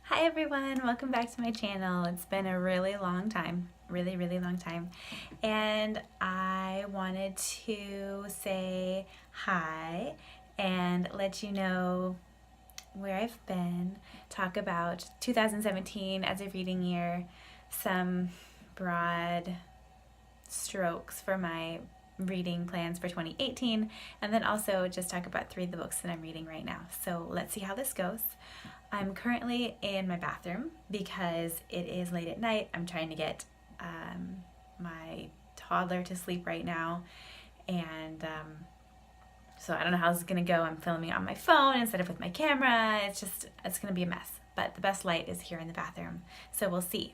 Hi everyone, welcome back to my channel. It's been a really long time, really long time, and I wanted to say hi and let you know where I've been, talk about 2017 as a reading year, some broad strokes for my reading plans for 2018, and then also just talk about 3 of the books that I'm reading right now. So let's see how this goes. I'm currently in my bathroom because it is late at night. I'm trying to get my toddler to sleep right now, and so I don't know how this is going to go. I'm filming on my phone instead of with my camera. It's going to be a mess, but the best light is here in the bathroom, so we'll see.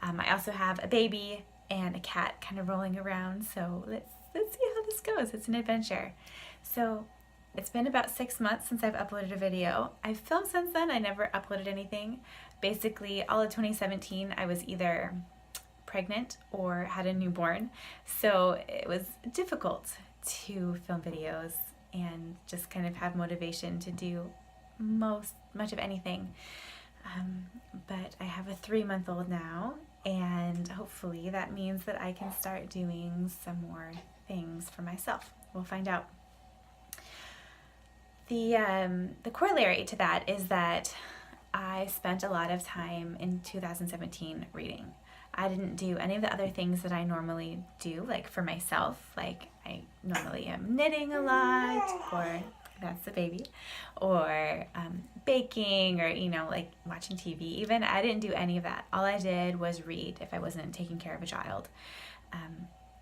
I also have a baby and a cat kind of rolling around, so let's see how this goes. It's an adventure. So it's been about 6 months since I've uploaded a video. I've filmed since then. I never uploaded anything. Basically, all of 2017, I was either pregnant or had a newborn, so it was difficult to film videos and just kind of have motivation to do much of anything. But I have a 3-month-old now, and hopefully that means that I can start doing some more things for myself. We'll find out. The corollary to that is that I spent a lot of time in 2017 reading. I didn't do any of the other things that I normally do, like for myself. Like I normally am knitting a lot, or that's the baby, or baking, or like watching TV. Even I didn't do any of that. All I did was read if I wasn't taking care of a child.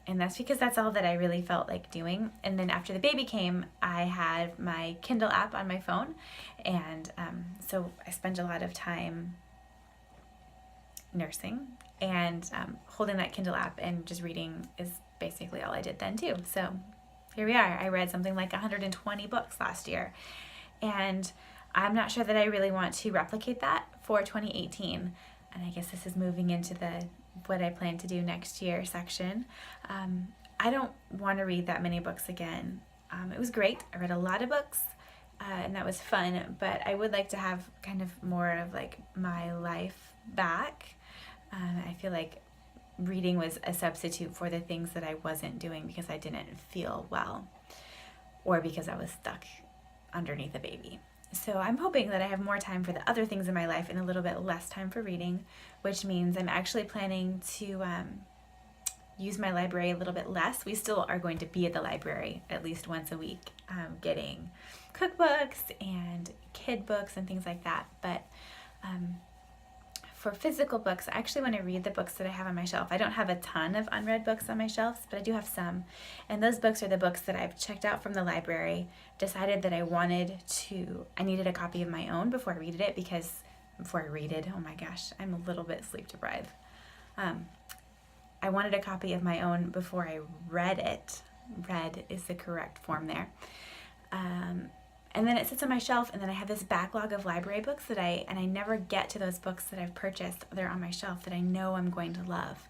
And that's because that's all that I really felt like doing. And then after the baby came, I had my Kindle app on my phone, and so I spent a lot of time nursing, and holding that Kindle app and just reading is basically all I did then too. So here we are. I read something like 120 books last year, and I'm not sure that I really want to replicate that for 2018. And I guess this is moving into the what I plan to do next year section. I don't want to read that many books again. It was great. I read a lot of books, and that was fun, but I would like to have kind of more of like my life back. I feel like reading was a substitute for the things that I wasn't doing because I didn't feel well, or because I was stuck underneath a baby. So I'm hoping that I have more time for the other things in my life and a little bit less time for reading, which means I'm actually planning to use my library a little bit less. We still are going to be at the library at least once a week, getting cookbooks and kid books and things like that. But for physical books, I actually want to read the books that I have on my shelf. I don't have a ton of unread books on my shelves, but I do have some. And those books are the books that I've checked out from the library, decided that I needed a copy of my own before I read it, because oh my gosh, I'm a little bit sleep deprived. I wanted a copy of my own before I read it. Read is the correct form there. And then it sits on my shelf, and then I have this backlog of library books that I never get to those books that I've purchased. They're on my shelf that I know I'm going to love.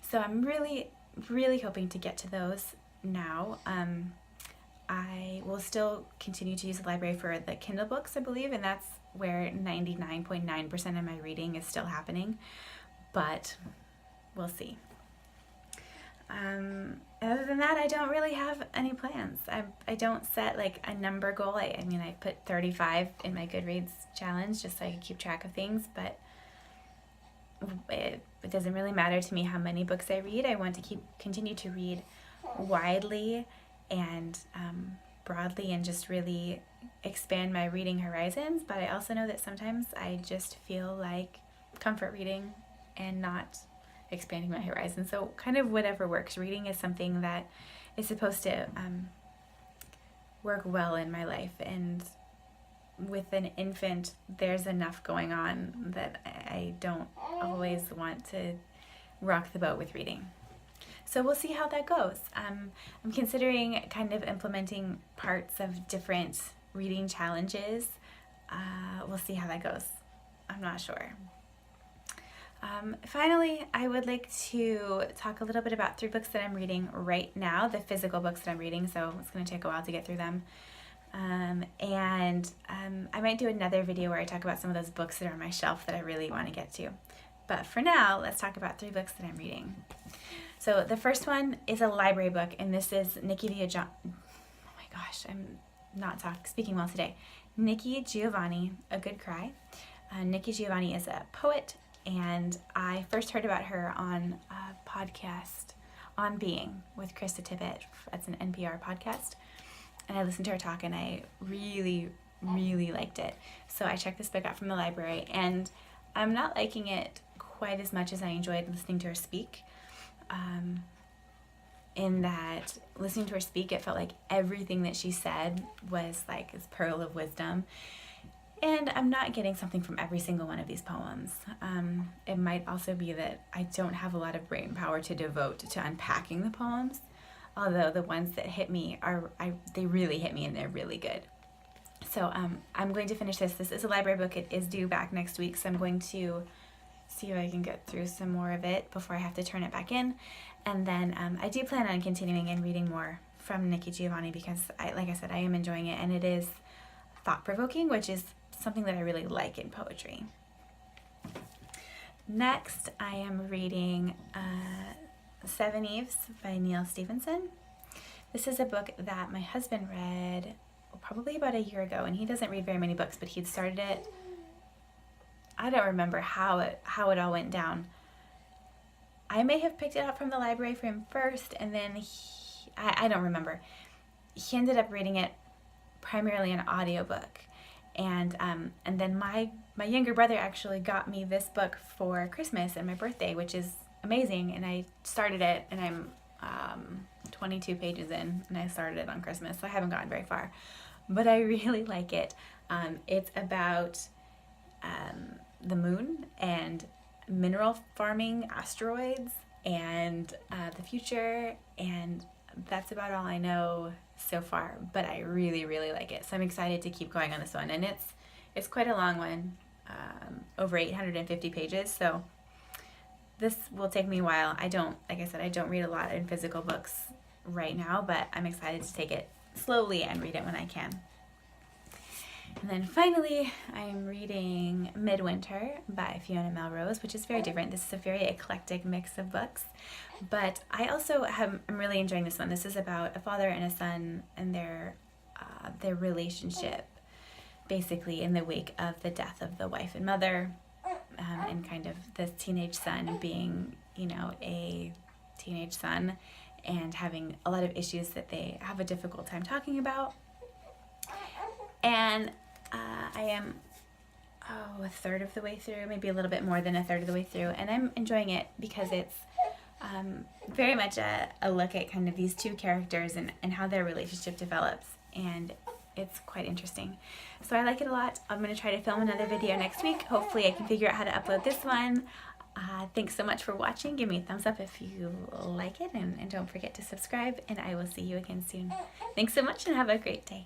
So I'm really hoping to get to those now. I will still continue to use the library for the Kindle books, I believe, and that's where 99.9% of my reading is still happening, but we'll see. Other than that, I don't really have any plans. I don't set like a number goal. I put 35 in my Goodreads challenge just so I can keep track of things, but it doesn't really matter to me how many books I read. I want to continue to read widely and broadly, and just really expand my reading horizons. But I also know that sometimes I just feel like comfort reading and not expanding my horizon. So kind of whatever works. Reading is something that is supposed to work well in my life, and with an infant there's enough going on that I don't always want to rock the boat with reading. So we'll see how that goes. I'm considering kind of implementing parts of different reading challenges. We'll see how that goes. I'm not sure. Finally, I would like to talk a little bit about 3 books that I'm reading right now, the physical books that I'm reading, so it's going to take a while to get through them. I might do another video where I talk about some of those books that are on my shelf that I really want to get to. But for now, let's talk about 3 books that I'm reading. So the first one is a library book, and this is Nikki Giovanni. Oh my gosh, I'm not speaking well today. Nikki Giovanni, A Good Cry. Nikki Giovanni is a poet, and I first heard about her on a podcast, On Being, with Krista Tippett. That's an NPR podcast. And I listened to her talk, and I really, really liked it. So I checked this book out from the library, and I'm not liking it quite as much as I enjoyed listening to her speak. In that, listening to her speak, it felt like everything that she said was like this pearl of wisdom. And I'm not getting something from every single one of these poems. It might also be that I don't have a lot of brain power to devote to unpacking the poems. Although the ones that hit me they really hit me, and they're really good. So I'm going to finish this. This is a library book. It is due back next week, so I'm going to see if I can get through some more of it before I have to turn it back in. And then I do plan on continuing and reading more from Nikki Giovanni because, like I said, I am enjoying it, and it is thought-provoking, which is something that I really like in poetry. Next, I am reading Seven Eves by Neal Stephenson. This is a book that my husband read probably about a year ago, and he doesn't read very many books, but he'd started it. I don't remember how it all went down. I may have picked it up from the library for him first, and then I don't remember. He ended up reading it primarily an audiobook. And then my younger brother actually got me this book for Christmas and my birthday, which is amazing. And I started it, and I'm 22 pages in, and I started it on Christmas, so I haven't gotten very far. But I really like it. It's about the moon and mineral farming, asteroids, and the future, and that's about all I know so far, but I really, really like it. So I'm excited to keep going on this one, and it's quite a long one, over 850 pages, so this will take me a while. Like I said, I don't read a lot in physical books right now, but I'm excited to take it slowly and read it when I can. And then finally, I'm reading Midwinter by Fiona Melrose, which is very different. This is a very eclectic mix of books. But I also I'm really enjoying this one. This is about a father and a son and their relationship, basically in the wake of the death of the wife and mother, and kind of the teenage son being, a teenage son and having a lot of issues that they have a difficult time talking about. And I am a third of the way through, maybe a little bit more than a third of the way through, and I'm enjoying it because it's very much a look at kind of these two characters and how their relationship develops, and it's quite interesting. So I like it a lot. I'm going to try to film another video next week. Hopefully I can figure out how to upload this one. Thanks so much for watching. Give me a thumbs up if you like it, and don't forget to subscribe, and I will see you again soon. Thanks so much, and have a great day.